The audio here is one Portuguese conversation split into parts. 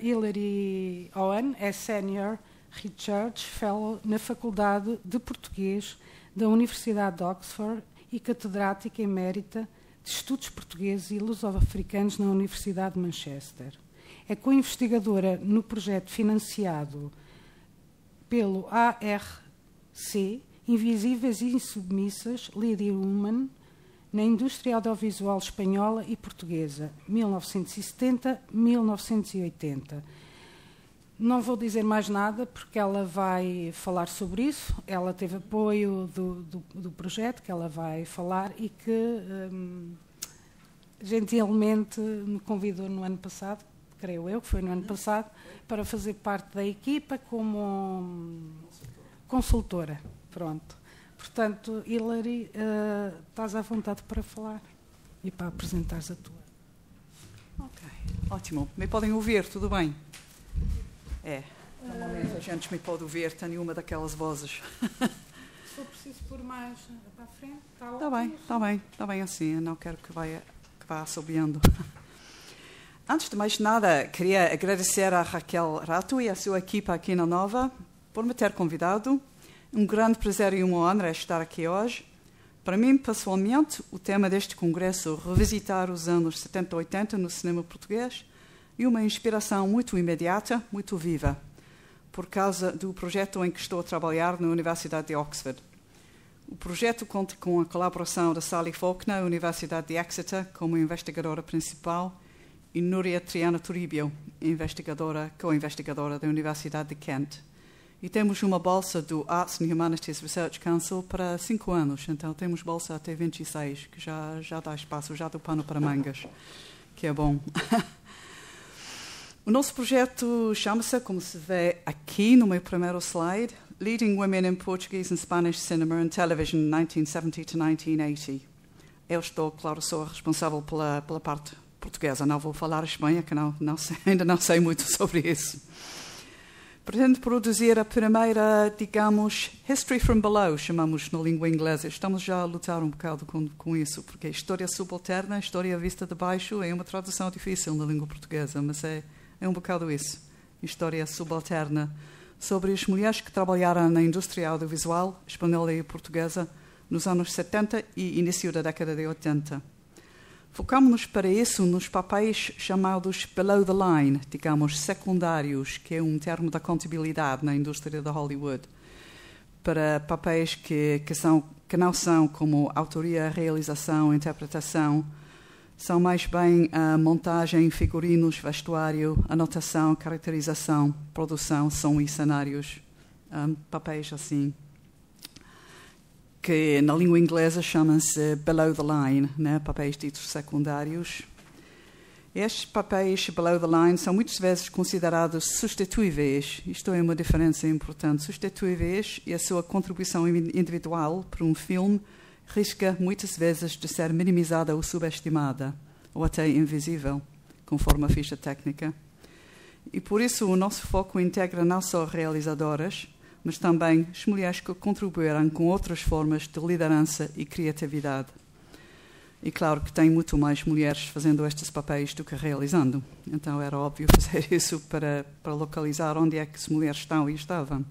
Hilary Owen é Senior Research Fellow na Faculdade de Português da Universidade de Oxford e catedrática emérita de Estudos Portugueses e Luso-Africanos na Universidade de Manchester. É co-investigadora no projeto financiado pelo ARC, Invisíveis e Insubmissas, Leading Women, na indústria audiovisual espanhola e portuguesa, 1970-1980. Não vou dizer mais nada, porque ela vai falar sobre isso. Ela teve apoio do projeto, que ela vai falar, e que gentilmente me convidou no ano passado, creio eu, que foi no ano passado, para fazer parte da equipa como consultora. Pronto. Portanto, Hilary, estás à vontade para falar e para apresentares a tua. Ok, ótimo. Me podem ouvir, tudo bem? Normalmente a gente me pode ouvir, tenho uma daquelas vozes. Se for preciso pôr mais para a frente, Está bem assim, eu não quero que vá assobiando. Antes de mais nada, queria agradecer a Raquel Rato e a sua equipa aqui na Nova por me ter convidado. Um grande prazer e uma honra estar aqui hoje. Para mim, pessoalmente, o tema deste congresso é revisitar os anos 70 e 80 no cinema português e uma inspiração muito imediata, muito viva, por causa do projeto em que estou a trabalhar na Universidade de Oxford. O projeto conta com a colaboração da Sally Faulkner, da Universidade de Exeter, como investigadora principal, e Núria Triana Toribio, co-investigadora da Universidade de Kent. E temos uma bolsa do Arts and Humanities Research Council para 5 anos. Então, temos bolsa até 26, que já dá espaço, já dá pano para mangas, que é bom. O nosso projeto chama-se, como se vê aqui no meu primeiro slide, Leading Women in Portuguese and Spanish Cinema and Television 1970 to 1980. Eu estou, claro, sou responsável pela parte portuguesa. Não vou falar espanha, que ainda não sei muito sobre isso. Pretendo produzir a primeira, digamos, History from Below, chamamos na língua inglesa. Estamos já a lutar um bocado com isso, porque a história subalterna, a história vista de baixo, é uma tradução difícil na língua portuguesa, mas é um bocado isso. História subalterna sobre as mulheres que trabalharam na indústria audiovisual espanhola e portuguesa nos anos 70 e início da década de 80. Focamos-nos para isso nos papéis chamados below the line, digamos, secundários, que é um termo da contabilidade na indústria de Hollywood, para papéis que não são como autoria, realização, interpretação, são mais bem a montagem, figurinos, vestuário, anotação, caracterização, produção, som e cenários, papéis assim, que na língua inglesa chamam-se below the line, né? Papéis ditos secundários. Estes papéis below the line são muitas vezes considerados substituíveis. Isto é uma diferença importante. Substituíveis e a sua contribuição individual para um filme risca muitas vezes de ser minimizada ou subestimada, ou até invisível, conforme a ficha técnica. E por isso o nosso foco integra não só realizadoras, mas também as mulheres que contribuíram com outras formas de liderança e criatividade. E claro que tem muito mais mulheres fazendo estes papéis do que realizando. Então era óbvio fazer isso para localizar onde é que as mulheres estão e estavam.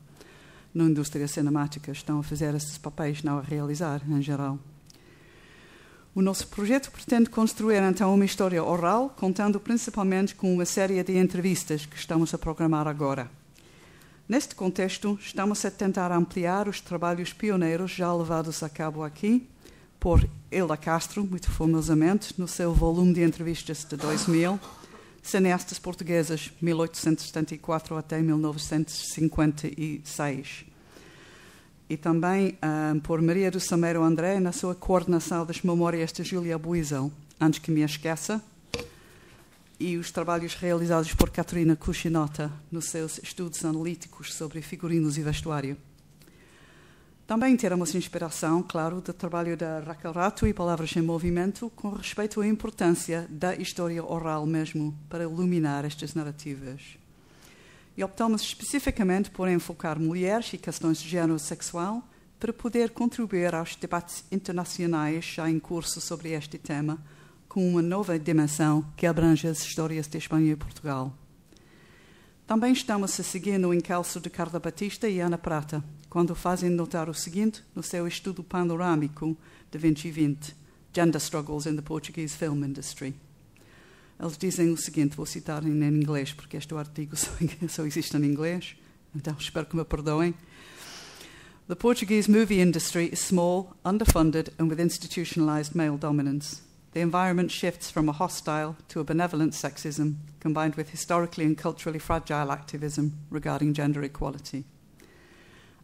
Na indústria cinemática estão a fazer estes papéis, não a realizar, em geral. O nosso projeto pretende construir então uma história oral, contando principalmente com uma série de entrevistas que estamos a programar agora. Neste contexto, estamos a tentar ampliar os trabalhos pioneiros já levados a cabo aqui por Hilda Castro, muito famosamente, no seu volume de entrevistas de 2000, Cineastas Portuguesas, 1874 até 1956. E também por Maria do Sameiro André, na sua coordenação das memórias de Júlia Buizel, Antes que me esqueça, e os trabalhos realizados por Catarina Cuchinota nos seus estudos analíticos sobre figurinos e vestuário. Também teremos inspiração, claro, do trabalho da Raquel Rato e Palavras em Movimento com respeito à importância da história oral mesmo para iluminar estas narrativas. E optamos especificamente por enfocar mulheres e questões de género sexual para poder contribuir aos debates internacionais já em curso sobre este tema, com uma nova dimensão que abrange as histórias de Espanha e Portugal. Também estamos a seguir no encalço de Carla Batista e Ana Prata, quando fazem notar o seguinte no seu estudo panorâmico de 2020, Gender Struggles in the Portuguese Film Industry. Eles dizem o seguinte, vou citar em inglês, porque este artigo só existe em inglês, então espero que me perdoem. The Portuguese movie industry is small, underfunded, and with institutionalized male dominance. The environment shifts from a hostile to a benevolent sexism, combined with historically and culturally fragile activism regarding gender equality.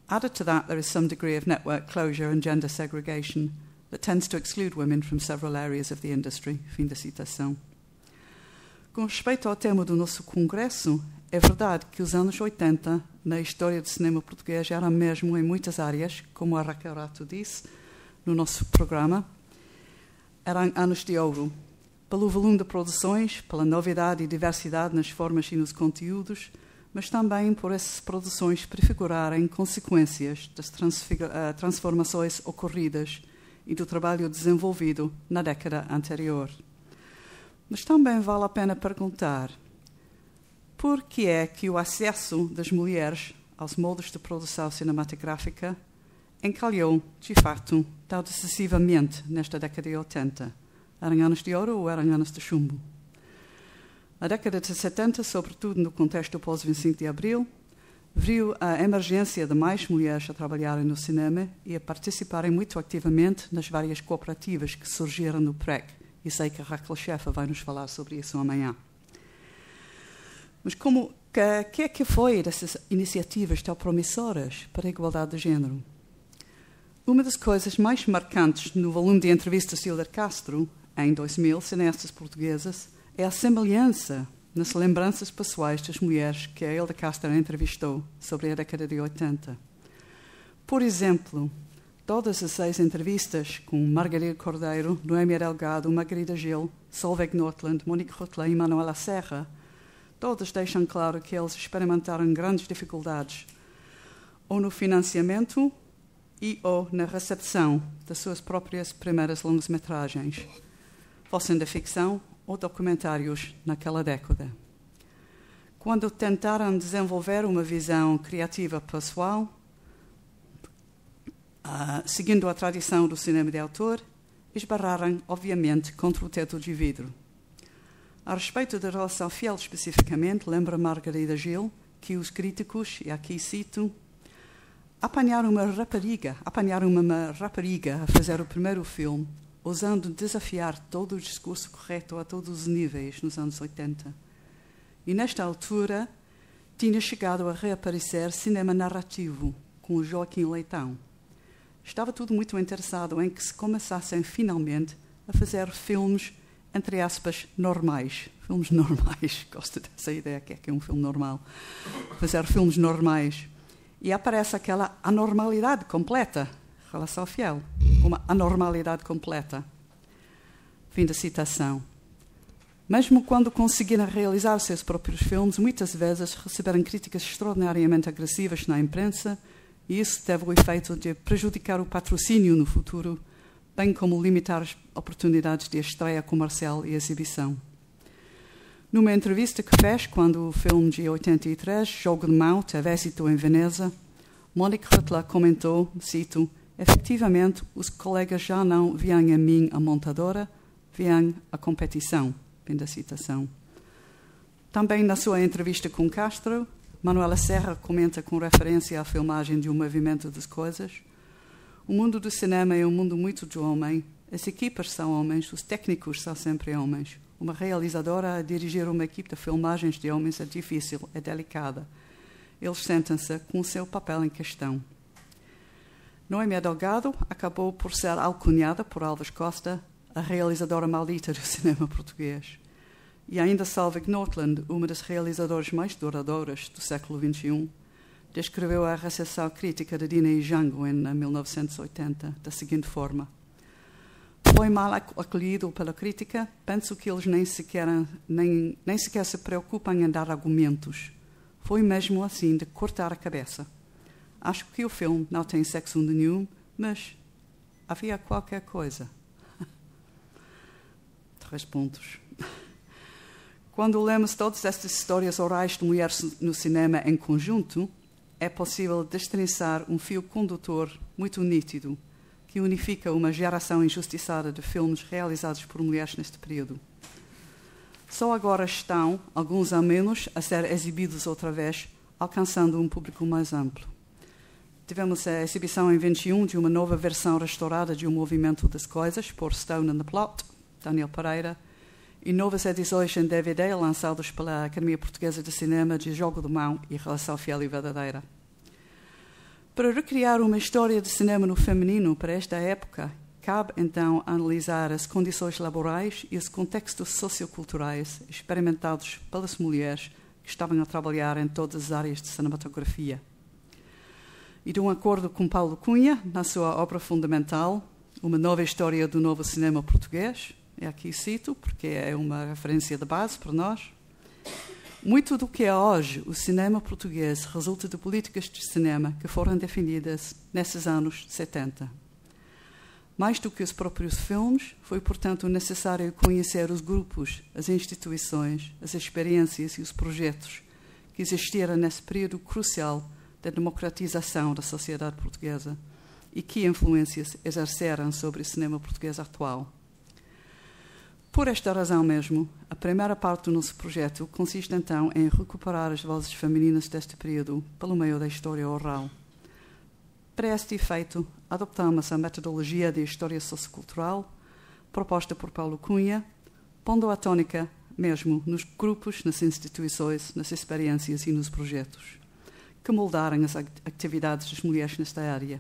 Added to that, there is some degree of network closure and gender segregation that tends to exclude women from several areas of the industry. Fim da citação. Com respeito ao tema do nosso congresso, é verdade que os anos 80, na história do cinema português, eram mesmo em muitas áreas, como a Raquel Rato disse no nosso programa, eram anos de ouro, pelo volume de produções, pela novidade e diversidade nas formas e nos conteúdos, mas também por essas produções prefigurarem consequências das transformações ocorridas e do trabalho desenvolvido na década anterior. Mas também vale a pena perguntar por que é que o acesso das mulheres aos modos de produção cinematográfica encalhou, de fato, tão decisivamente nesta década de 80. Eram anos de ouro ou eram anos de chumbo? A década de 70, sobretudo no contexto pós-25 de Abril, viu a emergência de mais mulheres a trabalharem no cinema e a participarem muito ativamente nas várias cooperativas que surgiram no PREC. E sei que a Raquel Scheffer vai nos falar sobre isso amanhã. Mas que é que foi dessas iniciativas tão promissoras para a igualdade de género? Uma das coisas mais marcantes no volume de entrevistas de Hilda Castro, em 2000, cineastas portuguesas, é a semelhança nas lembranças pessoais das mulheres que a Hilda Castro entrevistou sobre a década de 80. Por exemplo, todas as 6 entrevistas com Margarida Cordeiro, Noémia Delgado, Margarida Gil, Solveig Nordland, Monique Rotelin e Manuela Serra, todas deixam claro que eles experimentaram grandes dificuldades, ou no financiamento ou na recepção das suas próprias primeiras longas-metragens, fossem da ficção ou documentários naquela década. Quando tentaram desenvolver uma visão criativa pessoal, seguindo a tradição do cinema de autor, esbarraram, obviamente, contra o teto de vidro. A respeito da relação fiel especificamente, lembra Margarida Gil que os críticos, e aqui cito, apanharam uma rapariga a fazer o primeiro filme, ousando desafiar todo o discurso correto a todos os níveis nos anos 80. E nesta altura tinha chegado a reaparecer cinema narrativo com o Joaquim Leitão. Estava tudo muito interessado em que se começassem finalmente a fazer filmes, entre aspas, normais. Filmes normais, gosto dessa ideia, que é um filme normal. Fazer filmes normais. E aparece aquela anormalidade completa, relação fiel, uma anormalidade completa. Fim da citação. Mesmo quando conseguiram realizar seus próprios filmes, muitas vezes receberam críticas extraordinariamente agressivas na imprensa, e isso teve o efeito de prejudicar o patrocínio no futuro, bem como limitar as oportunidades de estreia comercial e exibição. Numa entrevista que fez quando o filme de 83, Jogo de Mão, teve êxito em Veneza, Monique Rotelin comentou, cito, efetivamente, os colegas já não viam em mim a montadora, viam a competição. Fim da citação. Também na sua entrevista com Castro, Manuela Serra comenta com referência à filmagem de O Movimento das Coisas: o mundo do cinema é um mundo muito de homem, as equipas são homens, os técnicos são sempre homens. Uma realizadora a dirigir uma equipe de filmagens de homens é difícil, é delicada. Eles sentem-se com o seu papel em questão. Noémia Delgado acabou por ser alcunhada por Alves Costa a realizadora maldita do cinema português. E ainda Solveig Nordland, uma das realizadoras mais duradouras do século XXI, descreveu a recepção crítica de Dina e Django em 1980 da seguinte forma: foi mal acolhido pela crítica, penso que eles nem sequer se preocupam em dar argumentos. Foi mesmo assim de cortar a cabeça. Acho que o filme não tem sexo nenhum, mas havia qualquer coisa. 3 pontos. Quando lemos todas estas histórias orais de mulheres no cinema em conjunto, é possível destrinçar um fio condutor muito nítido que unifica uma geração injustiçada de filmes realizados por mulheres neste período. Só agora estão, alguns a menos, a ser exibidos outra vez, alcançando um público mais amplo. Tivemos a exibição em 21 de uma nova versão restaurada de O Movimento das Coisas, por Stone and the Plot, Daniel Pereira, e novas edições em DVD lançadas pela Academia Portuguesa de Cinema de Jogo de Mão e Relação Fiel e Verdadeira. Para recriar uma história de cinema no feminino para esta época, cabe então analisar as condições laborais e os contextos socioculturais experimentados pelas mulheres que estavam a trabalhar em todas as áreas de cinematografia. E de um acordo com Paulo Cunha, na sua obra fundamental, Uma Nova História do Novo Cinema Português, e aqui cito, porque é uma referência de base para nós, muito do que é hoje o cinema português resulta de políticas de cinema que foram definidas nesses anos 70. Mais do que os próprios filmes, foi, portanto, necessário conhecer os grupos, as instituições, as experiências e os projetos que existiram nesse período crucial da democratização da sociedade portuguesa e que influências exerceram sobre o cinema português atual. Por esta razão mesmo, a primeira parte do nosso projeto consiste então em recuperar as vozes femininas deste período pelo meio da história oral. Para este efeito, adoptamos a metodologia de história sociocultural proposta por Paulo Cunha, pondo a tónica mesmo nos grupos, nas instituições, nas experiências e nos projetos, que moldaram as atividades das mulheres nesta área.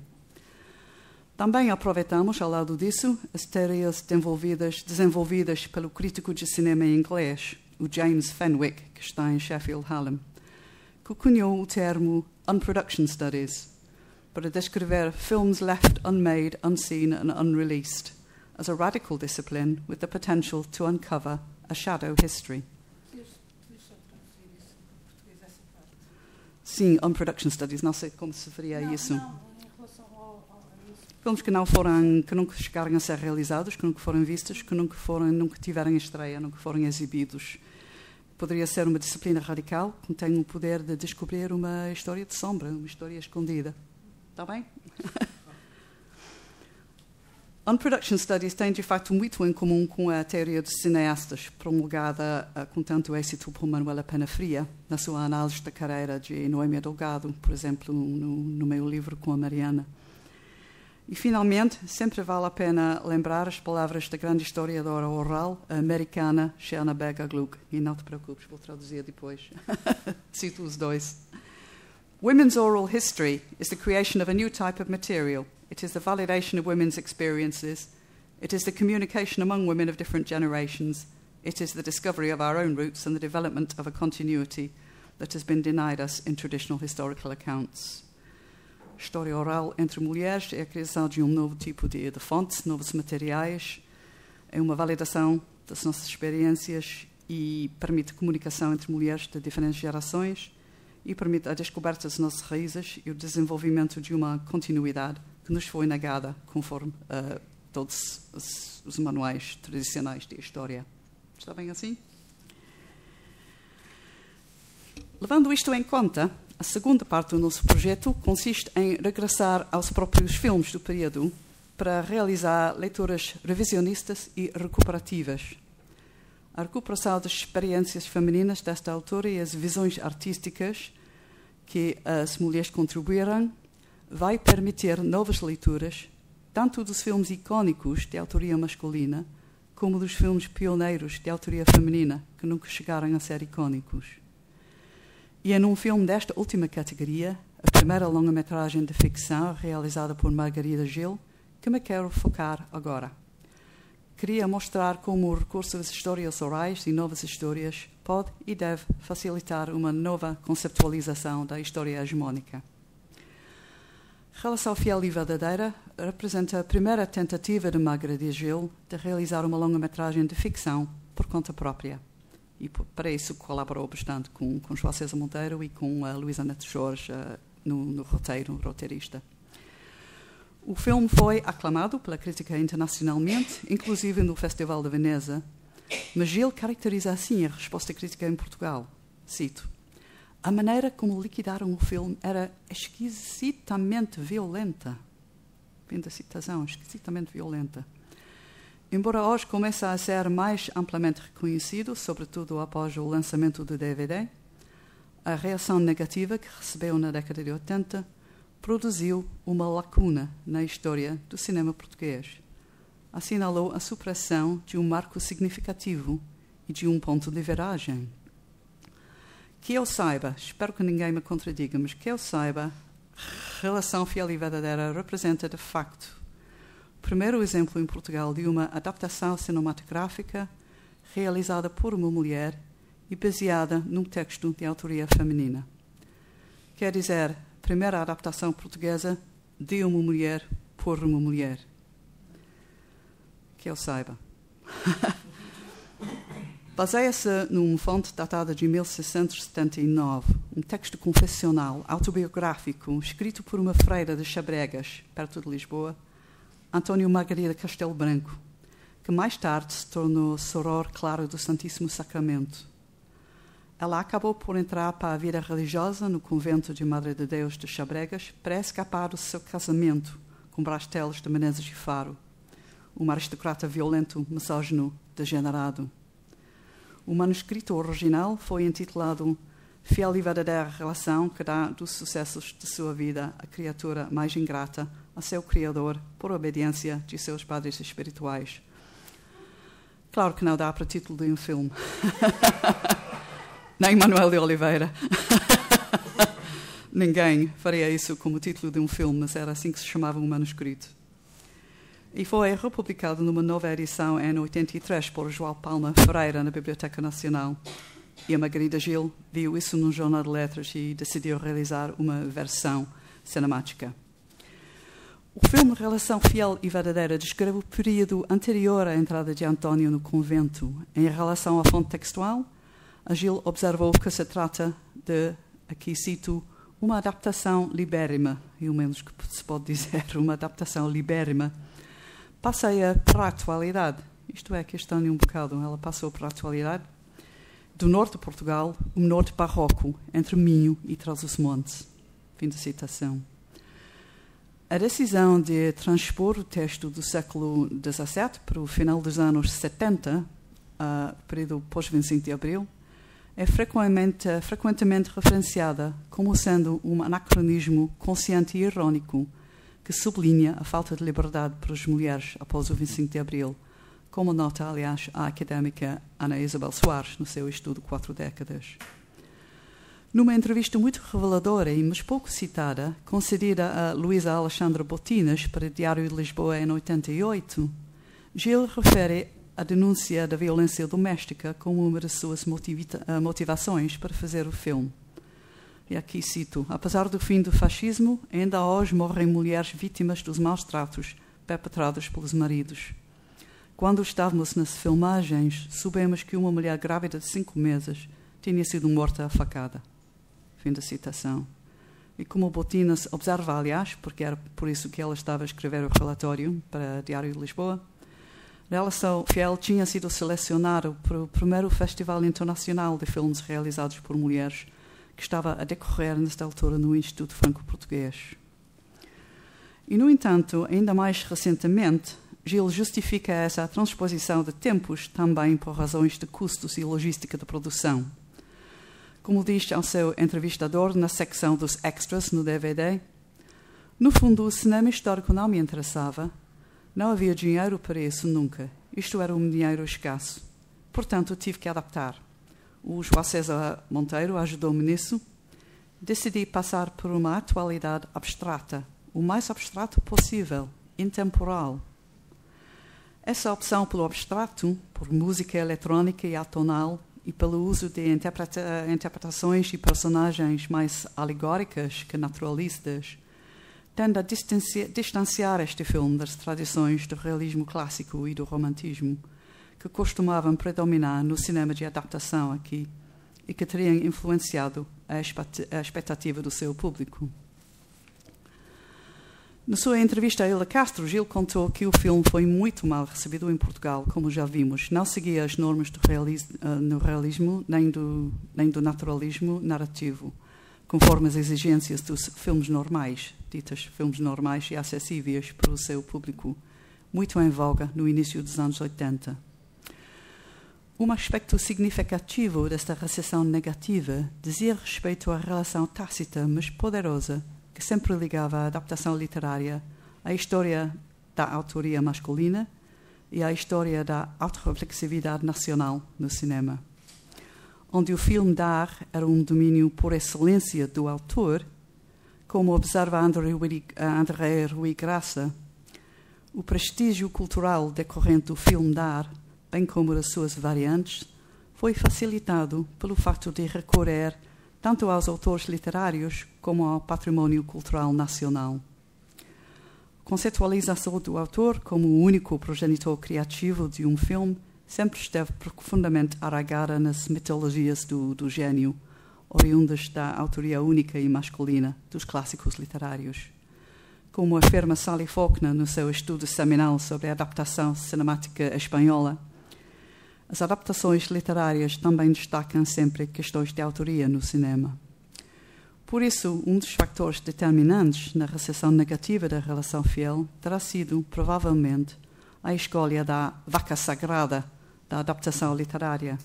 Também aproveitamos, ao lado disso, as teorias desenvolvidas pelo crítico de cinema em inglês, o James Fenwick, que está em Sheffield Hallam, que cunhou o termo Unproduction Studies para descrever films left unmade, unseen and unreleased as a radical discipline with the potential to uncover a shadow history. Sim, Unproduction Studies, não sei como se referia a isso. Filmes que nunca chegaram a ser realizados, que nunca foram vistos, que nunca tiveram estreia, nunca foram exibidos. Poderia ser uma disciplina radical que tem o poder de descobrir uma história de sombra, uma história escondida. Está bem? Unproduction Studies tem, de facto, muito em comum com a teoria dos cineastas, promulgada com tanto êxito por Manuela Penafria, na sua análise da carreira de Noémia Delgado, por exemplo, no meu livro com a Mariana. E, finalmente, sempre vale a pena lembrar as palavras da grande historiadora oral americana Sherna Berger-Gluck. E não te preocupes, vou traduzir depois. Cito os dois. Women's oral history is the creation of a new type of material. It is the validation of women's experiences. It is the communication among women of different generations. It is the discovery of our own roots and the development of a continuity that has been denied us in traditional historical accounts. História oral entre mulheres é a criação de um novo tipo de fonte, novos materiais, é uma validação das nossas experiências e permite comunicação entre mulheres de diferentes gerações e permite a descoberta das nossas raízes e o desenvolvimento de uma continuidade que nos foi negada conforme todos os manuais tradicionais de história. Está bem assim? Levando isto em conta, a segunda parte do nosso projeto consiste em regressar aos próprios filmes do período para realizar leituras revisionistas e recuperativas. A recuperação das experiências femininas desta autora e as visões artísticas que as mulheres contribuíram vai permitir novas leituras, tanto dos filmes icónicos de autoria masculina como dos filmes pioneiros de autoria feminina que nunca chegaram a ser icónicos. E é num filme desta última categoria, a primeira longa-metragem de ficção realizada por Margarida Gil, que me quero focar agora. Queria mostrar como o recurso às histórias orais e novas histórias pode e deve facilitar uma nova conceptualização da história hegemónica. Relação Fiel e Verdadeira representa a primeira tentativa de Margarida Gil de realizar uma longa-metragem de ficção por conta própria. E para isso colaborou bastante com João César Monteiro e com a Luísa Neto Jorge no roteirista. O filme foi aclamado pela crítica internacionalmente, inclusive no Festival de Veneza, Mas Gil caracteriza assim a resposta crítica em Portugal. Cito: a maneira como liquidaram o filme era esquisitamente violenta. Fim da citação, esquisitamente violenta. Embora hoje comece a ser mais amplamente reconhecido, sobretudo após o lançamento do DVD, a reação negativa que recebeu na década de 80 produziu uma lacuna na história do cinema português. Assinalou a supressão de um marco significativo e de um ponto de viragem. Que eu saiba, espero que ninguém me contradiga, mas que eu saiba, Relação Fiel e Verdadeira representa, de facto, o primeiro exemplo em Portugal de uma adaptação cinematográfica realizada por uma mulher e baseada num texto de autoria feminina. Quer dizer, primeira adaptação portuguesa de uma mulher por uma mulher. Que eu saiba. Baseia-se numa fonte datada de 1679, um texto confessional, autobiográfico, escrito por uma freira de Xabregas, perto de Lisboa, Antônio Margarida Castelo Branco, que mais tarde se tornou soror claro do Santíssimo Sacramento. Ela acabou por entrar para a vida religiosa no convento de Madre de Deus de Xabregas para escapar do seu casamento com Brás Teles de Menezes e Faro, um aristocrata violento, misógino, degenerado. O manuscrito original foi intitulado Fiel e Verdadeira Relação que dá dos sucessos de sua vida a criatura mais ingrata a seu Criador por obediência de seus padres espirituais. Claro que não dá para título de um filme. Nem Manuel de Oliveira. Ninguém faria isso como título de um filme, mas era assim que se chamava o manuscrito. E foi republicado numa nova edição em 83 por João Palma Ferreira na Biblioteca Nacional. E a Margarida Gil viu isso num jornal de letras e decidiu realizar uma versão cinemática. O filme Relação Fiel e Verdadeira descreve o período anterior à entrada de António no convento. Em relação à fonte textual, a Gil observou que se trata de, aqui cito, uma adaptação libérrima, e o menos que se pode dizer, uma adaptação libérrima, passeia para a atualidade, isto é, que este ano um bocado ela passou para a atualidade, do norte de Portugal, um norte barroco, entre Minho e Trás-os-Montes. Fim de citação. A decisão de transpor o texto do século XVII para o final dos anos 70, período pós-25 de Abril, é frequentemente referenciada como sendo um anacronismo consciente e irónico que sublinha a falta de liberdade para as mulheres após o 25 de Abril, como nota, aliás, a académica Ana Isabel Soares no seu estudo 4 décadas. Numa entrevista muito reveladora mas pouco citada, concedida a Luísa Alexandra Botinas para o Diário de Lisboa em 88, Gil refere a denúncia da violência doméstica como uma das suas motivações para fazer o filme. E aqui cito: apesar do fim do fascismo, ainda hoje morrem mulheres vítimas dos maus tratos perpetrados pelos maridos. Quando estávamos nas filmagens, soubemos que uma mulher grávida de 5 meses tinha sido morta à facada. Fim da citação. E como Botinas observa, aliás, porque era por isso que ela estava a escrever o relatório para o Diário de Lisboa, Relação Fiel tinha sido selecionado para o primeiro Festival Internacional de Filmes Realizados por Mulheres, que estava a decorrer nesta altura no Instituto Franco-Português. E, no entanto, ainda mais recentemente, Gil justifica essa transposição de tempos também por razões de custos e logística de produção. Como diz ao seu entrevistador na secção dos extras no DVD, no fundo o cinema histórico não me interessava, não havia dinheiro para isso nunca, isto era um dinheiro escasso, portanto tive que adaptar. O João César Monteiro ajudou-me nisso. Decidi passar por uma atualidade abstrata, o mais abstrato possível, intemporal. Essa opção pelo abstrato, por música eletrónica e atonal, e pelo uso de interpretações e personagens mais alegóricas que naturalistas, tende a distanciar este filme das tradições do realismo clássico e do romantismo, que costumavam predominar no cinema de adaptação aqui e que teriam influenciado a expectativa do seu público. Na sua entrevista a Hilda Castro, Gil contou que o filme foi muito mal recebido em Portugal, como já vimos. Não seguia as normas do realismo nem do naturalismo narrativo, conforme as exigências dos filmes normais, ditas filmes normais e acessíveis para o seu público, muito em voga no início dos anos 80. Um aspecto significativo desta recepção negativa dizia respeito à relação tácita, mas poderosa, que sempre ligava a adaptação literária à história da autoria masculina e à história da autorreflexividade nacional no cinema. Onde o filme d'art era um domínio por excelência do autor, como observa André Rui Graça, o prestígio cultural decorrente do filme d'art, bem como das suas variantes, foi facilitado pelo facto de recorrer tanto aos autores literários como ao património cultural nacional. A conceitualização do autor como o único progenitor criativo de um filme sempre esteve profundamente arraigada nas mitologias do gênio, oriundas da autoria única e masculina dos clássicos literários. Como afirma Sally Faulkner no seu estudo seminal sobre a adaptação cinemática espanhola, as adaptações literárias também destacam sempre questões de autoria no cinema. Por isso, um dos fatores determinantes na recepção negativa da relação fiel terá sido, provavelmente, a escolha da vaca sagrada da adaptação literária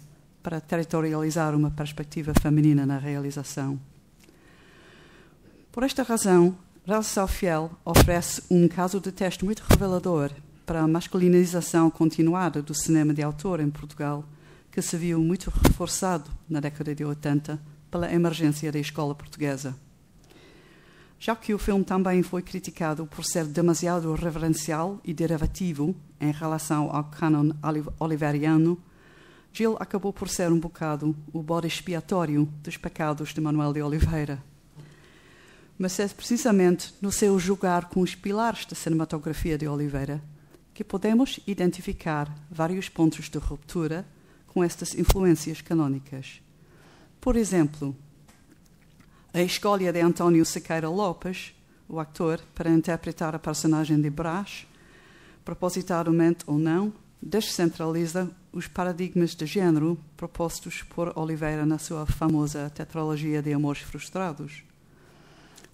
para territorializar uma perspectiva feminina na realização. Por esta razão, Relação Fiel oferece um caso de teste muito revelador para a masculinização continuada do cinema de autor em Portugal, que se viu muito reforçado na década de 80 pela emergência da escola portuguesa. Já que o filme também foi criticado por ser demasiado reverencial e derivativo em relação ao cânon oliveriano, Gil acabou por ser um bocado o bode expiatório dos pecados de Manuel de Oliveira. Mas é precisamente no seu jogar com os pilares da cinematografia de Oliveira que podemos identificar vários pontos de ruptura com estas influências canónicas. Por exemplo, a escolha de António Sequeira Lopes, o ator, para interpretar a personagem de Brás, propositadamente ou não, descentraliza os paradigmas de género propostos por Oliveira na sua famosa tetralogia de Amores Frustrados.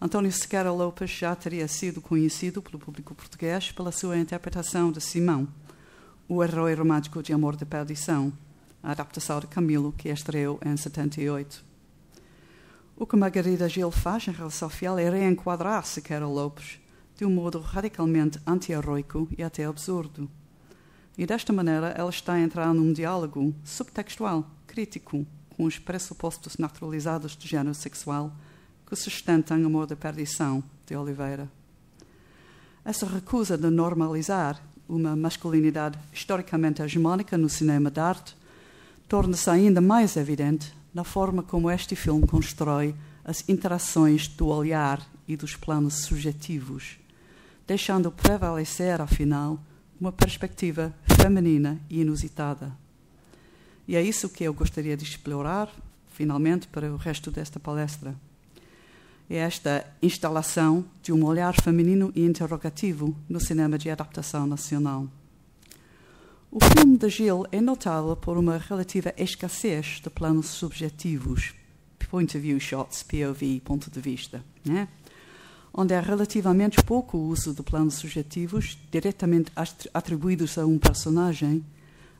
António Sequeira Lopes já teria sido conhecido pelo público português pela sua interpretação de Simão, o herói romântico de Amor de Perdição, a adaptação de Camilo, que estreou em 78. O que Margarida Gil faz em Relação Fiel é reenquadrar Sequeira Lopes de um modo radicalmente anti-heroico e até absurdo. E desta maneira ela está a entrar num diálogo subtextual, crítico, com os pressupostos naturalizados de género sexual que sustentam Amor da Perdição, de Oliveira. Essa recusa de normalizar uma masculinidade historicamente hegemónica no cinema de arte torna-se ainda mais evidente na forma como este filme constrói as interações do olhar e dos planos subjetivos, deixando prevalecer, afinal, uma perspectiva feminina e inusitada. E é isso que eu gostaria de explorar, finalmente, para o resto desta palestra. É esta instalação de um olhar feminino e interrogativo no cinema de adaptação nacional. O filme de Gil é notável por uma relativa escassez de planos subjetivos, point of view shots, POV, ponto de vista, né? Onde há relativamente pouco uso de planos subjetivos diretamente atribuídos a um personagem,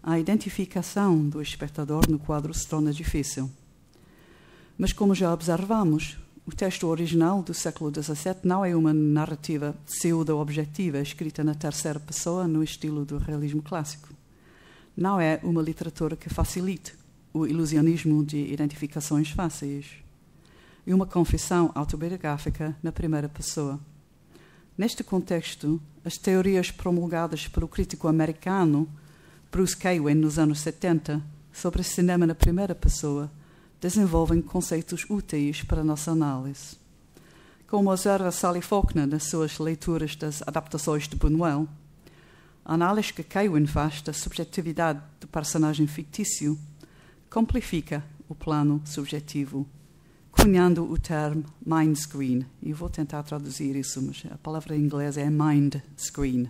a identificação do espectador no quadro se torna difícil. Mas, como já observamos, o texto original do século XVII não é uma narrativa pseudo-objetiva escrita na terceira pessoa no estilo do realismo clássico. Não é uma literatura que facilite o ilusionismo de identificações fáceis. É uma confissão autobiográfica na primeira pessoa. Neste contexto, as teorias promulgadas pelo crítico americano Bruce Kaywin nos anos 70 sobre cinema na primeira pessoa desenvolvem conceitos úteis para a nossa análise. Como observa Sally Faulkner nas suas leituras das adaptações de Buñuel, a análise que Kaywin faz da subjetividade do personagem fictício complifica o plano subjetivo, cunhando o termo mind screen. E vou tentar traduzir isso, mas a palavra em inglês é mind screen.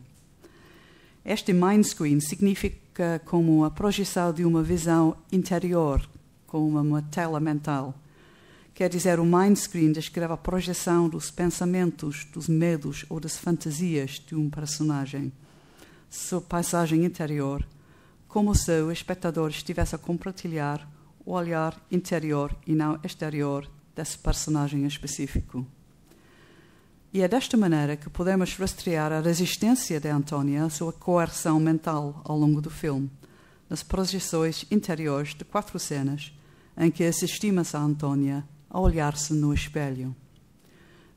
Este mind screen significa como a projeção de uma visão interior, como uma tela mental. Quer dizer, o mind screen descreve a projeção dos pensamentos, dos medos ou das fantasias de um personagem, sua paisagem interior, como se o espectador estivesse a compartilhar o olhar interior e não exterior desse personagem específico. E é desta maneira que podemos rastrear a resistência de Antônia à sua coerção mental ao longo do filme, nas projeções interiores de 4 cenas em que assistimos a Antônia a olhar-se no espelho.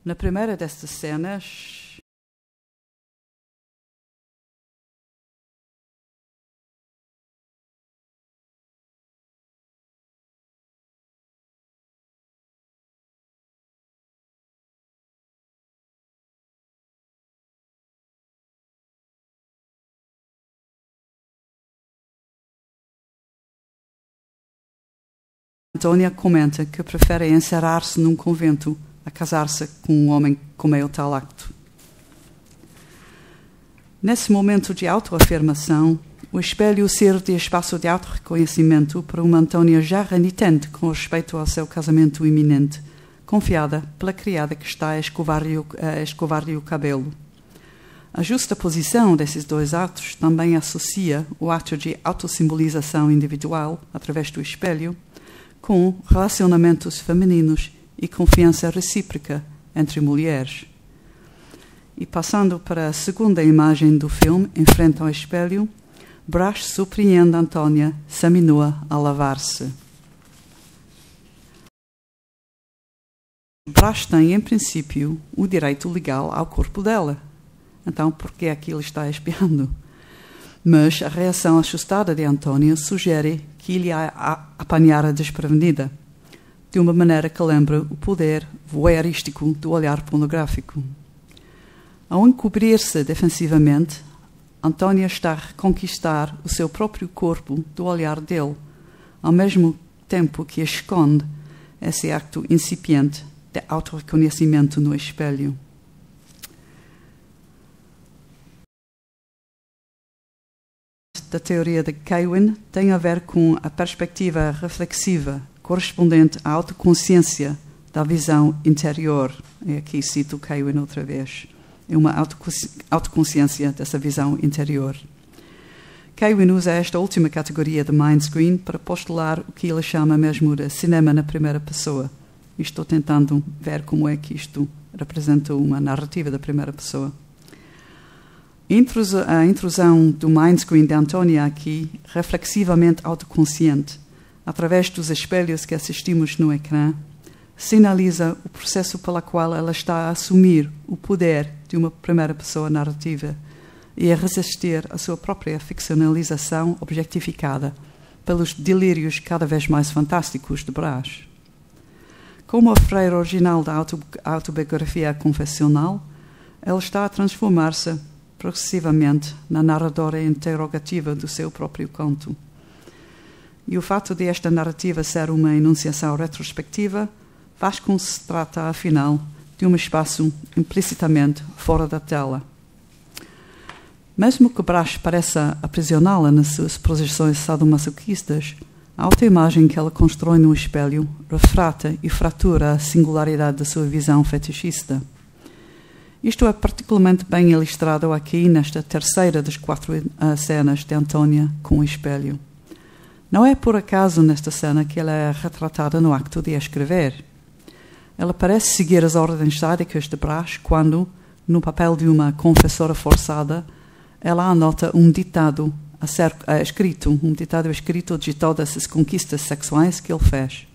Na primeira destas cenas, Antônia comenta que prefere encerrar-se num convento a casar-se com um homem como é o tal acto. Nesse momento de autoafirmação, o espelho serve de espaço de autorreconhecimento para uma Antônia já renitente com respeito ao seu casamento iminente, confiada pela criada que está a escovar-lhe o cabelo. A justaposição desses dois atos também associa o ato de autossimbolização individual, através do espelho, com relacionamentos femininos e confiança recíproca entre mulheres. E passando para a segunda imagem do filme, em frente ao espelho, Brash surpreende Antônia seminua a lavar-se. Brash tem, em princípio, o direito legal ao corpo dela. Então, por que é que ele está espiando? Mas a reação assustada de Antônia sugere que ele a apanhara desprevenida, de uma maneira que lembra o poder voyeurístico do olhar pornográfico. Ao encobrir-se defensivamente, Antônia está a reconquistar o seu próprio corpo do olhar dele, ao mesmo tempo que esconde esse acto incipiente de autorreconhecimento no espelho. Da teoria de Kaiwin tem a ver com a perspectiva reflexiva correspondente à autoconsciência da visão interior. E aqui cito Kaiwin outra vez. É uma autoconsciência dessa visão interior. Kaiwin usa esta última categoria de mind screen para postular o que ele chama mesmo de cinema na primeira pessoa. E estou tentando ver como é que isto representa uma narrativa da primeira pessoa. A intrusão do mind screen de Antônia aqui, reflexivamente autoconsciente, através dos espelhos que assistimos no ecrã, sinaliza o processo pelo qual ela está a assumir o poder de uma primeira pessoa narrativa e a resistir à sua própria ficcionalização objetificada pelos delírios cada vez mais fantásticos de Brash. Como a freira original da autobiografia confessional, ela está a transformar-se progressivamente na narradora interrogativa do seu próprio conto. E o fato de esta narrativa ser uma enunciação retrospectiva faz com que se trata, afinal, de um espaço implicitamente fora da tela. Mesmo que Brash pareça aprisioná-la nas suas projeções sadomasoquistas, a autoimagem que ela constrói no espelho refrata e fratura a singularidade da sua visão fetichista. Isto é particularmente bem ilustrado aqui nesta terceira das 4 cenas de Antônia com o espelho. Não é por acaso nesta cena que ela é retratada no acto de escrever. Ela parece seguir as ordens sádicas de Brash quando, no papel de uma confessora forçada, ela anota um ditado escrito de todas as conquistas sexuais que ele fez.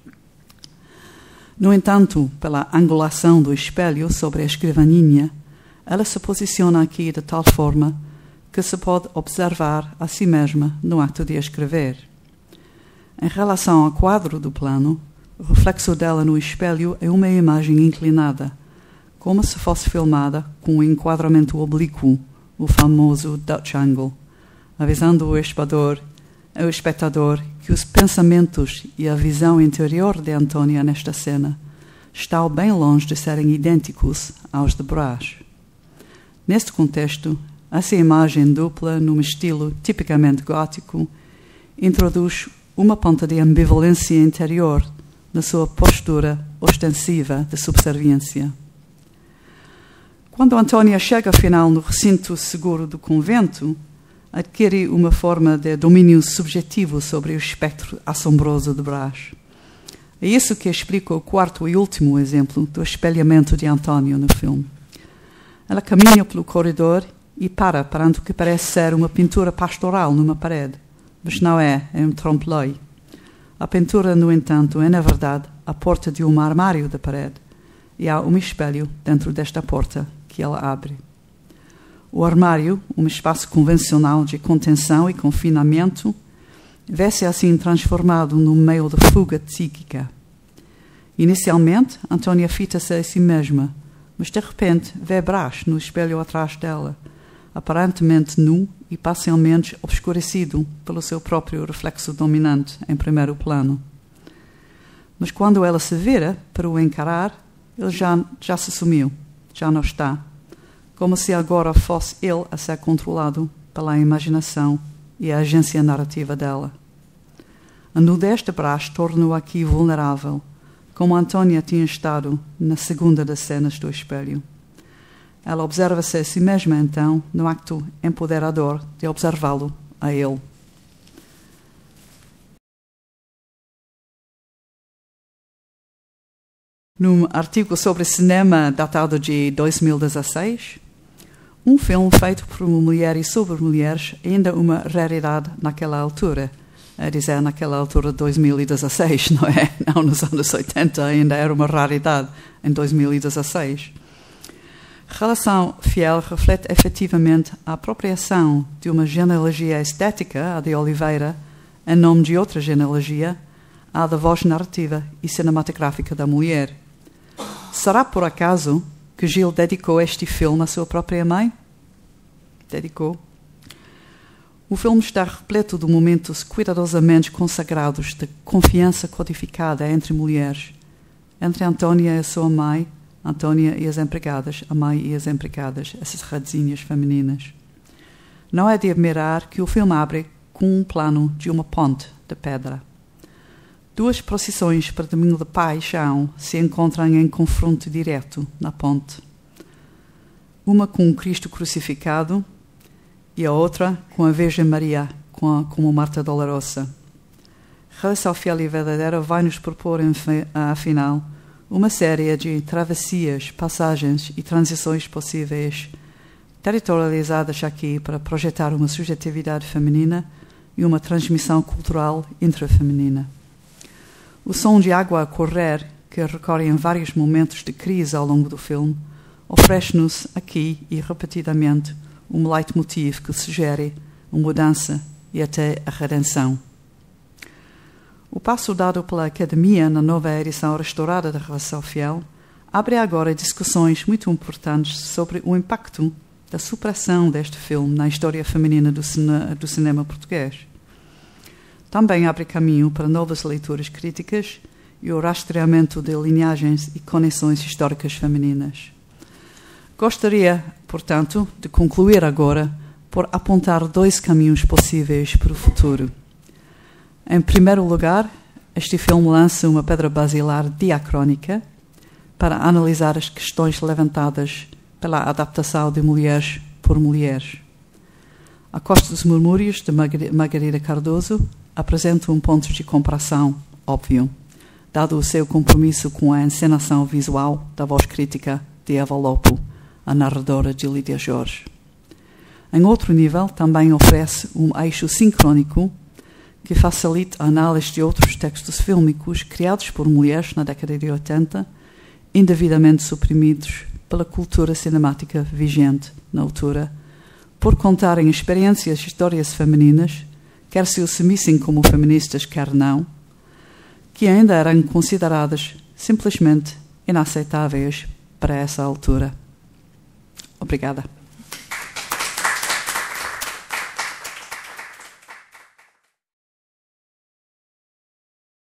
No entanto, pela angulação do espelho sobre a escrivaninha, ela se posiciona aqui de tal forma que se pode observar a si mesma no ato de escrever. Em relação ao quadro do plano, o reflexo dela no espelho é uma imagem inclinada, como se fosse filmada com um enquadramento oblíquo, o famoso Dutch angle, avisando o espectador que os pensamentos e a visão interior de Antônia nesta cena estão bem longe de serem idênticos aos de Brás. Neste contexto, essa imagem dupla, num estilo tipicamente gótico, introduz uma ponta de ambivalência interior na sua postura ostensiva de subserviência. Quando Antônia chega afinal no recinto seguro do convento, adquire uma forma de domínio subjetivo sobre o espectro assombroso de Brás. É isso que explica o quarto e último exemplo do espelhamento de Antônio no filme. Ela caminha pelo corredor e para perante o que parece ser uma pintura pastoral numa parede, mas não é um trompe-l'œil. A pintura, no entanto, é, na verdade, a porta de um armário da parede, e há um espelho dentro desta porta que ela abre. O armário, um espaço convencional de contenção e confinamento, vê-se assim transformado num meio de fuga psíquica. Inicialmente, Antônia fita-se a si mesma, mas de repente vê Brás no espelho atrás dela, aparentemente nu e parcialmente obscurecido pelo seu próprio reflexo dominante em primeiro plano. Mas quando ela se vira para o encarar, ele já se sumiu, já não está, como se agora fosse ele a ser controlado pela imaginação e a agência narrativa dela. A nudez de Brás torna-o aqui vulnerável, como Antônia tinha estado na segunda das cenas do espelho. Ela observa-se a si mesma, então, no acto empoderador de observá-lo a ele. Num artigo sobre cinema datado de 2016, um filme feito por uma mulher e sobre mulheres, ainda uma raridade naquela altura. A dizer, naquela altura de 2016, não é? Não nos anos 80, ainda era uma raridade em 2016. Relação Fiel reflete efetivamente a apropriação de uma genealogia estética, a de Oliveira, em nome de outra genealogia, a da voz narrativa e cinematográfica da mulher. Será por acaso que Gil dedicou este filme à sua própria mãe? Dedicou. O filme está repleto de momentos cuidadosamente consagrados de confiança codificada entre mulheres, entre Antônia e a sua mãe, Antônia e as empregadas, a mãe e as empregadas, essas radezinhas femininas. Não é de admirar que o filme abre com um plano de uma ponte de pedra. Duas procissões para domingo de paixão se encontram em confronto direto na ponte. Uma com o Cristo crucificado e a outra com a Virgem Maria, como Marta Dolorosa. Relação Fiel e Verdadeira vai nos propor, afinal, uma série de travessias, passagens e transições possíveis, territorializadas aqui para projetar uma subjetividade feminina e uma transmissão cultural intrafeminina. O som de água a correr, que recorre em vários momentos de crise ao longo do filme, oferece-nos aqui e repetidamente um leitmotiv que sugere uma mudança e até a redenção. O passo dado pela Academia na nova edição restaurada da Relação Fiel abre agora discussões muito importantes sobre o impacto da supressão deste filme na história feminina do cinema português. Também abre caminho para novas leituras críticas e o rastreamento de linhagens e conexões históricas femininas. Gostaria, portanto, de concluir agora por apontar dois caminhos possíveis para o futuro. Em primeiro lugar, este filme lança uma pedra basilar diacrónica para analisar as questões levantadas pela adaptação de Mulheres por Mulheres. A Costa dos Murmúrios, de Margarida Cardoso, apresenta um ponto de comparação óbvio, dado o seu compromisso com a encenação visual da voz crítica de Eva Lopo, a narradora de Lídia Jorge. Em outro nível, também oferece um eixo sincrónico que facilita a análise de outros textos fílmicos criados por mulheres na década de 80, indevidamente suprimidos pela cultura cinemática vigente na altura, por contarem experiências e histórias femininas, quer se assumissem como feministas, quer não, que ainda eram consideradas simplesmente inaceitáveis para essa altura. Obrigada.